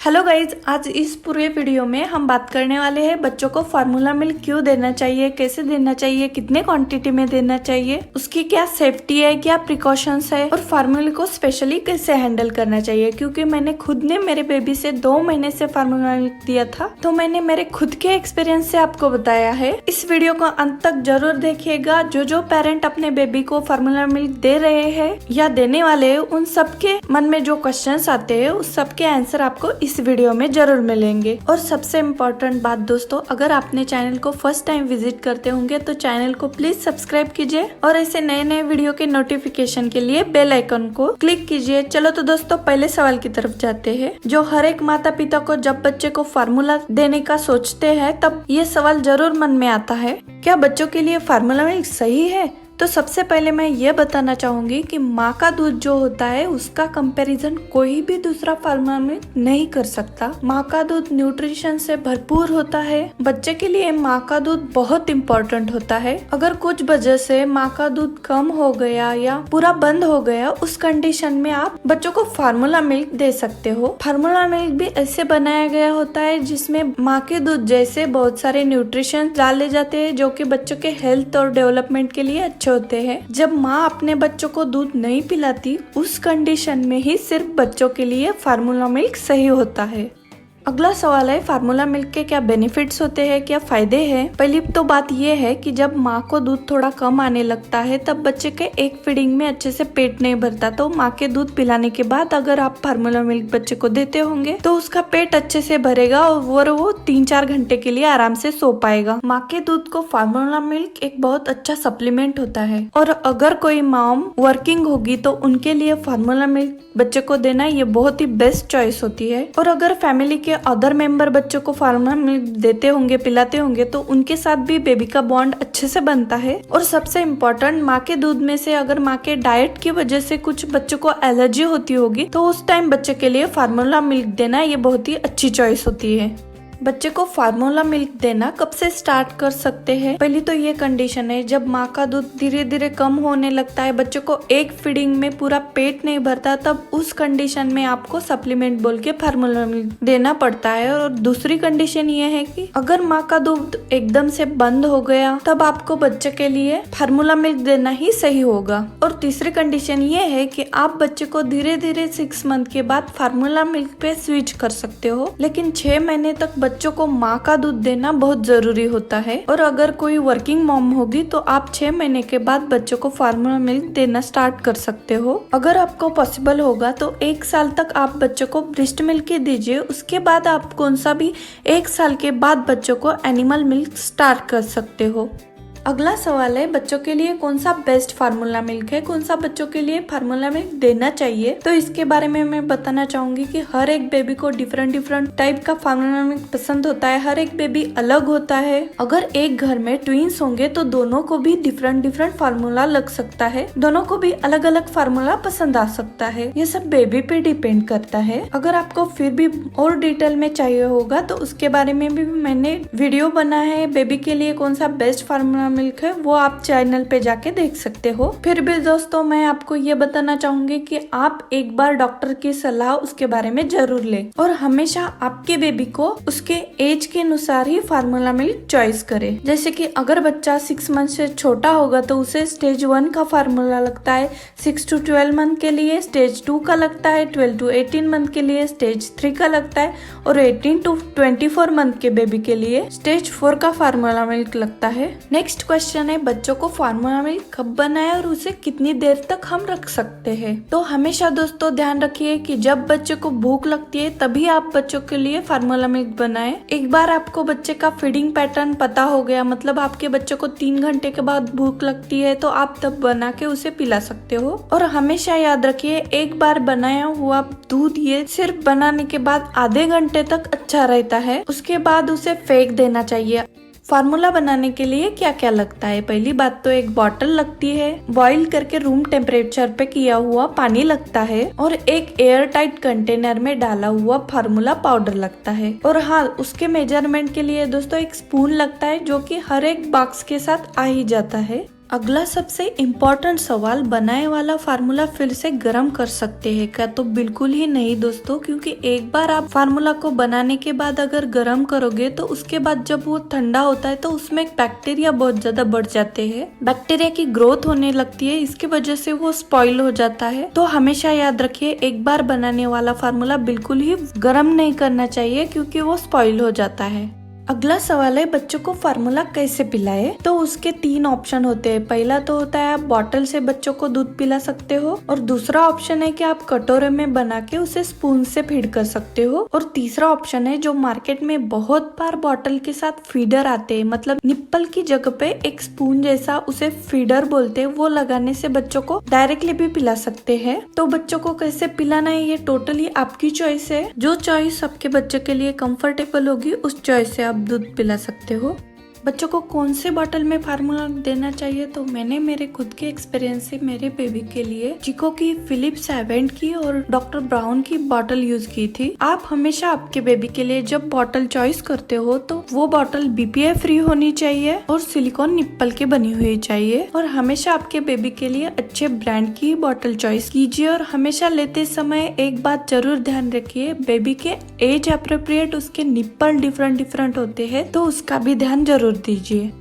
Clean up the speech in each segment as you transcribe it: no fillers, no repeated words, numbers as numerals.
Hello guys, आज इस पूरे वीडियो में हम बात करने वाले हैं बच्चों को फार्मूला मिल्क क्यों देना चाहिए, कैसे देना चाहिए, कितने क्वांटिटी में देना चाहिए, उसकी क्या सेफ्टी है, क्या प्रिकॉशंस है और फार्मूला को स्पेशली कैसे हैंडल करना चाहिए। क्योंकि मैंने खुद ने मेरे बेबी से 2 महीने से फार्मूला मिल्क दिया था, तो मैंने मेरे खुद के एक्सपीरियंस से आपको बताया है। इस वीडियो को अंत तक जरूर देखिएगा। जो पेरेंट अपने बेबी को फार्मूला मिल्क दे रहे हैं या देने वाले हैं, उन सबके मन में जो क्वेश्चंस आते हैं उस सबके आंसर आपको इस वीडियो में जरूर मिलेंगे। और सबसे इम्पोर्टेंट बात दोस्तों, अगर आपने चैनल को फर्स्ट टाइम विजिट करते होंगे तो चैनल को प्लीज सब्सक्राइब कीजिए और ऐसे नए नए वीडियो के नोटिफिकेशन के लिए बेल आइकन को क्लिक कीजिए। चलो तो दोस्तों पहले सवाल की तरफ जाते हैं। जो हर एक माता पिता को जब बच्चे को फार्मूला देने का सोचते हैं तब ये सवाल जरूर मन में आता है, क्या बच्चों के लिए फार्मूला मिल्क सही है? तो सबसे पहले मैं ये बताना चाहूंगी कि माँ का दूध जो होता है उसका कंपैरिजन कोई भी दूसरा फार्मूला मिल्क नहीं कर सकता। माँ का दूध न्यूट्रिशन से भरपूर होता है। बच्चे के लिए माँ का दूध बहुत इम्पोर्टेंट होता है। अगर कुछ वजह से माँ का दूध कम हो गया या पूरा बंद हो गया, उस कंडीशन में आप बच्चों को फार्मूला मिल्क दे सकते हो। फार्मूला मिल्क भी ऐसे बनाया गया होता है जिसमें माँ के दूध जैसे बहुत सारे न्यूट्रिशन डाले जाते हैं जो कि बच्चों के हेल्थ और डेवलपमेंट के लिए अच्छे होते हैं। जब माँ अपने बच्चों को दूध नहीं पिलाती, उस कंडीशन में ही सिर्फ बच्चों के लिए फार्मूला मिल्क सही होता है। अगला सवाल है, फार्मूला मिल्क के क्या बेनिफिट्स होते हैं, क्या फायदे हैं? पहली तो बात यह है कि जब माँ को दूध थोड़ा कम आने लगता है तब बच्चे के एक फीडिंग में अच्छे से पेट नहीं भरता। तो माँ के दूध पिलाने के बाद अगर आप फार्मूला मिल्क बच्चे को देते होंगे तो उसका पेट अच्छे से भरेगा और वो 3-4 घंटे के लिए आराम से सो पाएगा। माँ के दूध को फार्मूला मिल्क एक बहुत अच्छा सप्लीमेंट होता है। और अगर कोई मॉम वर्किंग होगी तो उनके लिए फार्मूला मिल्क बच्चे को देना ये बहुत ही बेस्ट चॉइस होती है। और अगर फैमिली के अदर मेंबर बच्चों को फार्मूला मिल्क देते होंगे, पिलाते होंगे, तो उनके साथ भी बेबी का बॉन्ड अच्छे से बनता है। और सबसे इम्पोर्टेंट, माँ के दूध में से अगर माँ के डाइट की वजह से कुछ बच्चों को एलर्जी होती होगी तो उस टाइम बच्चे के लिए फार्मूला मिल्क देना ये बहुत ही अच्छी चॉइस होती है। बच्चे को फार्मूला मिल्क देना कब से स्टार्ट कर सकते हैं? पहली तो ये कंडीशन है जब माँ का दूध धीरे धीरे कम होने लगता है, बच्चे को एक फीडिंग में पूरा पेट नहीं भरता, तब उस कंडीशन में आपको सप्लीमेंट बोल के फार्मूला मिल्क देना पड़ता है। और दूसरी कंडीशन ये है कि अगर माँ का दूध एकदम से बंद हो गया तब आपको बच्चे के लिए फार्मूला मिल्क देना ही सही होगा। और तीसरी कंडीशन ये है कि आप बच्चे को धीरे धीरे 6 मंथ के बाद फार्मूला मिल्क पे स्विच कर सकते हो, लेकिन 6 महीने तक बच्चों को माँ का दूध देना बहुत जरूरी होता है। और अगर कोई वर्किंग मॉम होगी तो आप 6 महीने के बाद बच्चों को फार्मूला मिल्क देना स्टार्ट कर सकते हो। अगर आपको पॉसिबल होगा तो 1 साल तक आप बच्चों को ब्रेस्ट मिल्क ही दीजिए। उसके बाद आप कौन सा भी 1 साल के बाद बच्चों को एनिमल मिल्क स्टार्ट कर सकते हो। अगला सवाल है, बच्चों के लिए कौन सा बेस्ट फार्मूला मिल्क है, कौन सा बच्चों के लिए फार्मूला मिल्क देना चाहिए? तो इसके बारे में मैं बताना चाहूंगी कि हर एक बेबी को डिफरेंट टाइप का फार्मूला मिल्क पसंद होता है। हर एक बेबी अलग होता है। अगर एक घर में ट्विंस होंगे तो दोनों को भी डिफरेंट फार्मूला लग सकता है, दोनों को भी अलग अलग फार्मूला पसंद आ सकता है। ये सब बेबी पे डिपेंड करता है। अगर आपको फिर भी और डिटेल में चाहिए होगा तो उसके बारे में भी मैंने वीडियो बना है। बेबी के लिए कौन सा बेस्ट फार्मूला मिल्क है वो आप चैनल पे जाके देख सकते हो। फिर भी दोस्तों मैं आपको ये बताना चाहूंगी कि आप एक बार डॉक्टर की सलाह उसके बारे में जरूर लें और हमेशा आपके बेबी को उसके एज के अनुसार ही फार्मूला मिल्क चॉइस करें। जैसे कि अगर बच्चा 6 मंथ से छोटा होगा तो उसे स्टेज 1 का फार्मूला लगता है, 6 to 12 मंथ के लिए स्टेज 2 का लगता है, 12 to 18 मंथ के लिए स्टेज 3 का लगता है और 18 to 24 मंथ के बेबी के लिए स्टेज 4 का फार्मूला मिल्क लगता है। नेक्स्ट क्वेश्चन है, बच्चों को फार्मूला मिल्क कब बनाए और उसे कितनी देर तक हम रख सकते हैं? तो हमेशा दोस्तों ध्यान रखिए कि जब बच्चे को भूख लगती है तभी आप बच्चों के लिए फार्मूला मिल्क बनाएं। एक बार आपको बच्चे का फीडिंग पैटर्न पता हो गया, मतलब आपके बच्चे को 3 घंटे के बाद भूख लगती है, तो आप तब बना के उसे पिला सकते हो। और हमेशा याद रखिए, एक बार बनाया हुआ दूध ये सिर्फ बनाने के बाद आधे घंटे तक अच्छा रहता है, उसके बाद उसे फेंक देना चाहिए। फार्मूला बनाने के लिए क्या क्या लगता है? पहली बात तो एक बॉटल लगती है, बॉईल करके रूम टेम्परेचर पे किया हुआ पानी लगता है और एक एयर टाइट कंटेनर में डाला हुआ फार्मूला पाउडर लगता है। और हाँ, उसके मेजरमेंट के लिए दोस्तों एक स्पून लगता है जो कि हर एक बॉक्स के साथ आ ही जाता है। अगला सबसे इम्पोर्टेंट सवाल, बनाए वाला फार्मूला फिर से गर्म कर सकते हैं क्या? तो बिल्कुल ही नहीं दोस्तों, क्योंकि एक बार आप फार्मूला को बनाने के बाद अगर गर्म करोगे तो उसके बाद जब वो ठंडा होता है तो उसमें बैक्टीरिया बहुत ज्यादा बढ़ जाते हैं, बैक्टीरिया की ग्रोथ होने लगती है, इसकी वजह से वो स्पॉइल हो जाता है। तो हमेशा याद रखिए, एक बार बनाने वाला फार्मूला बिल्कुल ही गर्म नहीं करना चाहिए क्योंकि वो स्पॉइल हो जाता है। अगला सवाल है, बच्चों को फार्मूला कैसे पिलाए? तो उसके 3 ऑप्शन होते हैं। पहला तो होता है आप बॉटल से बच्चों को दूध पिला सकते हो, और दूसरा ऑप्शन है कि आप कटोरे में बना के उसे स्पून से फीड कर सकते हो, और तीसरा ऑप्शन है जो मार्केट में बहुत बार बॉटल के साथ फीडर आते हैं, मतलब निप्पल की जगह पे एक स्पून जैसा, उसे फीडर बोलते हैं, वो लगाने से बच्चों को डायरेक्टली भी पिला सकते हैं। तो बच्चों को कैसे पिलाना है ये टोटली आपकी चॉइस है। जो चॉइस आपके बच्चे के लिए कंफर्टेबल होगी उस चॉइस से आप दूध पिला सकते हो। बच्चों को कौन से बॉटल में फार्मूला देना चाहिए? तो मैंने मेरे खुद के एक्सपीरियंस से मेरे बेबी के लिए चिको की, फिलिप्स एवेंट की और डॉक्टर ब्राउन की बॉटल यूज की थी। आप हमेशा आपके बेबी के लिए जब बॉटल चॉइस करते हो तो वो बॉटल BPA फ्री होनी चाहिए और सिलिकॉन निप्पल की बनी हुई चाहिए, और हमेशा आपके बेबी के लिए अच्छे ब्रांड की बॉटल चॉइस कीजिए। और हमेशा लेते समय एक बात जरूर ध्यान रखिए, बेबी के एज अप्रोप्रिएट उसके निप्पल डिफरेंट होते हैं, तो उसका भी ध्यान जरूर दीजिए।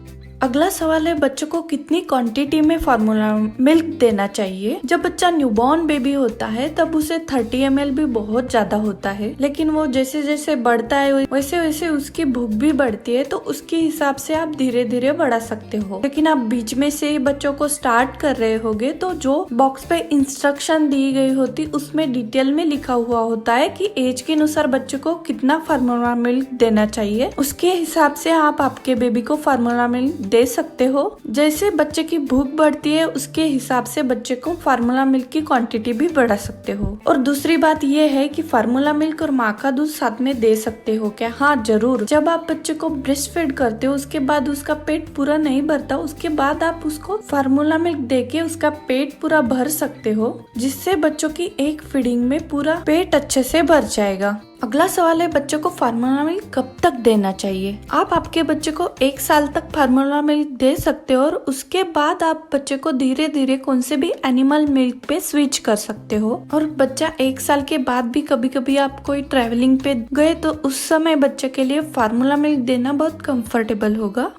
अगला सवाल है, बच्चों को कितनी क्वांटिटी में फार्मूला मिल्क देना चाहिए? जब बच्चा न्यूबॉर्न बेबी होता है तब उसे 30 ml भी बहुत ज्यादा होता है, लेकिन वो जैसे जैसे बढ़ता है वैसे वैसे उसकी भूख भी बढ़ती है, तो उसके हिसाब से आप धीरे धीरे बढ़ा सकते हो। लेकिन आप बीच में से ही बच्चों को स्टार्ट कर रहे होगे तो जो बॉक्स पे इंस्ट्रक्शन दी गई होती उसमें डिटेल में लिखा हुआ होता है कि एज के अनुसार बच्चों को कितना फार्मूला मिल्क देना चाहिए, उसके हिसाब से आप आपके बेबी को फार्मूला मिल्क दे सकते हो। जैसे बच्चे की भूख बढ़ती है उसके हिसाब से बच्चे को फार्मूला मिल्क की क्वांटिटी भी बढ़ा सकते हो। और दूसरी बात ये है कि फार्मूला मिल्क और माँ का दूध साथ में दे सकते हो क्या? हाँ जरूर। जब आप बच्चे को ब्रेस्ट फीड करते हो उसके बाद उसका पेट पूरा नहीं भरता, उसके बाद आप उसको फार्मूला मिल्क देके उसका पेट पूरा भर सकते हो, जिससे बच्चों की एक फीडिंग में पूरा पेट अच्छे से भर जाएगा। अगला सवाल है, बच्चों को फार्मूला मिल्क कब तक देना चाहिए? आप आपके बच्चे को 1 साल तक फार्मूला मिल्क दे सकते हो, और उसके बाद आप बच्चे को धीरे धीरे कौन से भी एनिमल मिल्क पे स्विच कर सकते हो। और बच्चा 1 साल के बाद भी कभी कभी आप कोई ट्रैवलिंग पे गए तो उस समय बच्चे के लिए फार्मूला मिल्क देना बहुत कंफर्टेबल होगा।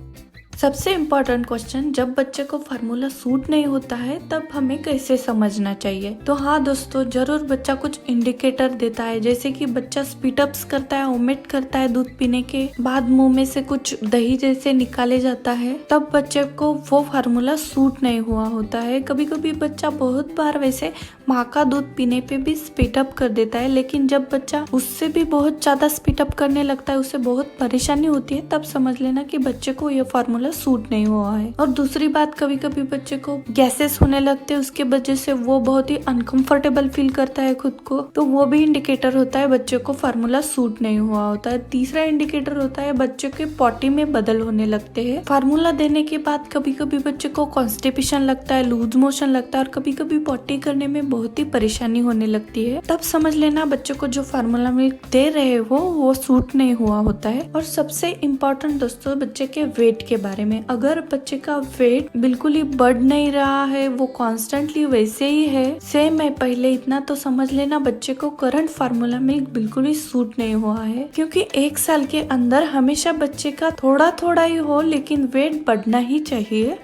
सबसे इम्पोर्टेंट क्वेश्चन, जब बच्चे को फार्मूला सूट नहीं होता है तब हमें कैसे समझना चाहिए? तो हाँ दोस्तों, जरूर बच्चा कुछ इंडिकेटर देता है, जैसे कि बच्चा स्पीटअप्स करता है, वोमिट करता है दूध पीने के बाद, मुंह में से कुछ दही जैसे निकाले जाता है, तब बच्चे को वो फार्मूला सूट नहीं हुआ होता है। कभी कभी बच्चा बहुत बार वैसे माँ का दूध पीने पे भी स्पीटअप कर देता है, लेकिन जब बच्चा उससे भी बहुत ज्यादा स्पीटअप करने लगता है, उसे बहुत परेशानी होती है, तब समझ लेना कि बच्चे को ये फार्मूला सूट नहीं हुआ है। और दूसरी बात, कभी कभी बच्चे को गैसेस होने लगते हैं, उसके वजह से वो बहुत ही अनकंफर्टेबल फील करता है खुद को, तो वो भी इंडिकेटर होता है बच्चे को फार्मूला सूट नहीं हुआ होता है। तीसरा इंडिकेटर होता है बच्चे के पॉटी में बदल होने लगते हैं। फार्मूला देने के बाद कभी कभी बच्चे को कॉन्स्टिपेशन लगता है, लूज मोशन लगता है, और कभी कभी पॉटी करने में बहुत ही परेशानी होने लगती है, तब समझ लेना बच्चे को जो फार्मूला मिल्क दे रहे हो वो सूट नहीं हुआ होता है। और सबसे इम्पोर्टेंट दोस्तों, बच्चे के वेट के बारे में, अगर बच्चे का वेट बिल्कुल ही बढ़ नहीं रहा है, वो कॉन्स्टेंटली वैसे ही है सेम है पहले, इतना तो समझ लेना बच्चे को करंट फार्मूला मिल्क बिल्कुल ही सूट नहीं हुआ है। क्योंकि 1 साल के अंदर हमेशा बच्चे का थोड़ा थोड़ा ही हो लेकिन वेट बढ़ना ही चाहिए।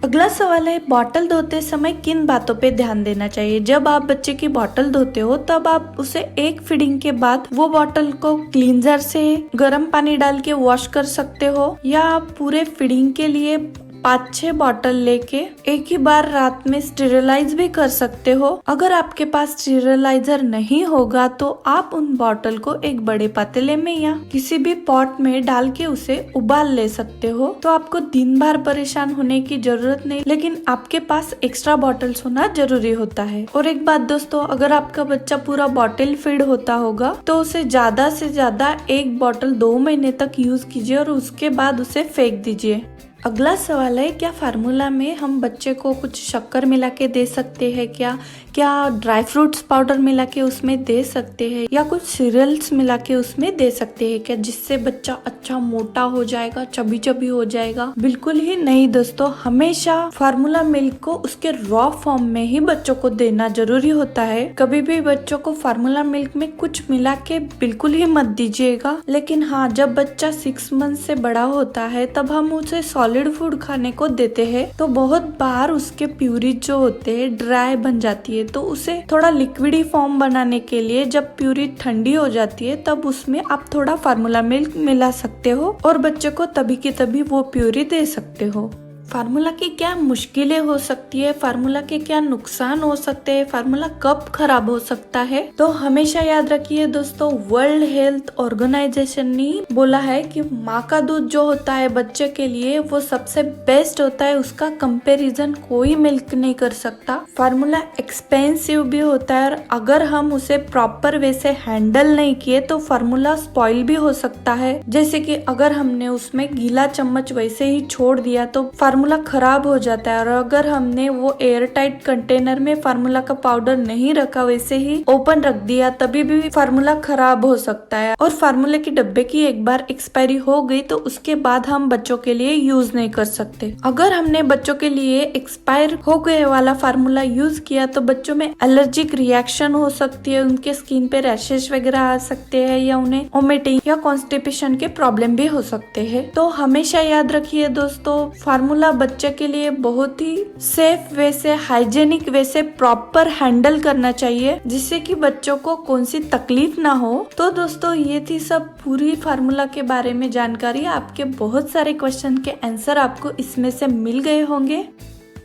अगला सवाल है, बॉटल धोते समय किन बातों पे ध्यान देना चाहिए? जब आप बच्चे की बॉटल धोते हो तब आप उसे एक फीडिंग के बाद वो बॉटल को क्लींजर से गर्म पानी डाल के वॉश कर सकते हो, या आप पूरे फीडिंग के लिए 5-6 बॉटल लेके एक ही बार रात में स्टेरिलाइज भी कर सकते हो। अगर आपके पास स्टेरिलाइजर नहीं होगा तो आप उन बॉटल को एक बड़े पतीले में या किसी भी पॉट में डाल के उसे उबाल ले सकते हो। तो आपको दिन भर परेशान होने की जरूरत नहीं, लेकिन आपके पास एक्स्ट्रा बॉटल्स होना जरूरी होता है। और एक बात दोस्तों, अगर आपका बच्चा पूरा बॉटल फीड होता होगा तो उसे ज्यादा से ज्यादा 1 बॉटल 2 महीने तक यूज कीजिए और उसके बाद उसे फेंक दीजिए। अगला सवाल है, क्या फार्मूला में हम बच्चे को कुछ शक्कर मिला के दे सकते हैं क्या? क्या ड्राई फ्रूट्स पाउडर मिला के उसमें दे सकते हैं या कुछ सीरियल्स मिला के उसमें दे सकते हैं क्या, जिससे बच्चा अच्छा मोटा हो जाएगा, चबी चबी हो जाएगा? बिल्कुल ही नहीं दोस्तों, हमेशा फार्मूला मिल्क को उसके रॉ फॉर्म में ही बच्चों को देना जरूरी होता है। कभी भी बच्चों को फार्मूला मिल्क में कुछ मिला के बिल्कुल ही मत दीजिएगा। लेकिन हाँ, जब बच्चा 6 मंथ से बड़ा होता है तब हम उसे सॉलिड फूड खाने को देते हैं, तो बहुत बार उसके प्यूरी जो होते हैं ड्राई बन जाती है, तो उसे थोड़ा लिक्विडी फॉर्म बनाने के लिए जब प्यूरी ठंडी हो जाती है तब उसमें आप थोड़ा फार्मूला मिल्क मिला सकते हो और बच्चे को तभी की तभी वो प्यूरी दे सकते हो। फार्मूला की क्या मुश्किलें हो सकती है, फार्मूला के क्या नुकसान हो सकते हैं, फार्मूला कब खराब हो सकता है, तो हमेशा याद रखिए दोस्तों, वर्ल्ड हेल्थ ऑर्गेनाइजेशन ने बोला है कि माँ का दूध जो होता है बच्चे के लिए वो सबसे बेस्ट होता है, उसका कंपैरिजन कोई मिल्क नहीं कर सकता। फार्मूला एक्सपेंसिव भी होता है और अगर हम उसे प्रॉपर वे से हैंडल नहीं किए तो फार्मूला स्पॉइल भी हो सकता है। जैसे कि अगर हमने उसमें गीला चम्मच वैसे ही छोड़ दिया तो फार्मूला खराब हो जाता है, और अगर हमने वो एयर टाइट कंटेनर में फार्मूला का पाउडर नहीं रखा, वैसे ही ओपन रख दिया, तभी भी फार्मूला खराब हो सकता है। और फार्मूले की डब्बे की एक बार एक्सपायरी हो गई तो उसके बाद हम बच्चों के लिए यूज नहीं कर सकते। अगर हमने बच्चों के लिए एक्सपायर हो गए वाला फार्मूला यूज किया तो बच्चों में एलर्जिक रिएक्शन हो सकती है, उनके स्किन पे रैशेस वगैरह आ सकते हैं या उन्हें वोमिटिंग या कॉन्स्टिपेशन के प्रॉब्लम भी हो सकते हैं। तो हमेशा याद रखिए दोस्तों, फार्मूला बच्चे के लिए बहुत ही सेफ वे से, हाइजेनिक वे से प्रॉपर हैंडल करना चाहिए, जिससे कि बच्चों को कौन सी तकलीफ ना हो। तो दोस्तों, ये थी सब पूरी फार्मूला के बारे में जानकारी। आपके बहुत सारे क्वेश्चन के आंसर आपको इसमें से मिल गए होंगे।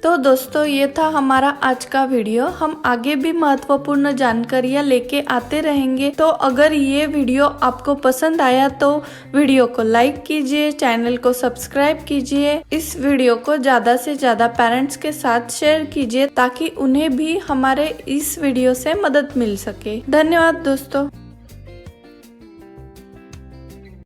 तो दोस्तों, ये था हमारा आज का वीडियो। हम आगे भी महत्वपूर्ण जानकारियाँ लेके आते रहेंगे। तो अगर ये वीडियो आपको पसंद आया तो वीडियो को लाइक कीजिए, चैनल को सब्सक्राइब कीजिए, इस वीडियो को ज्यादा से ज्यादा पेरेंट्स के साथ शेयर कीजिए ताकि उन्हें भी हमारे इस वीडियो से मदद मिल सके। धन्यवाद दोस्तों।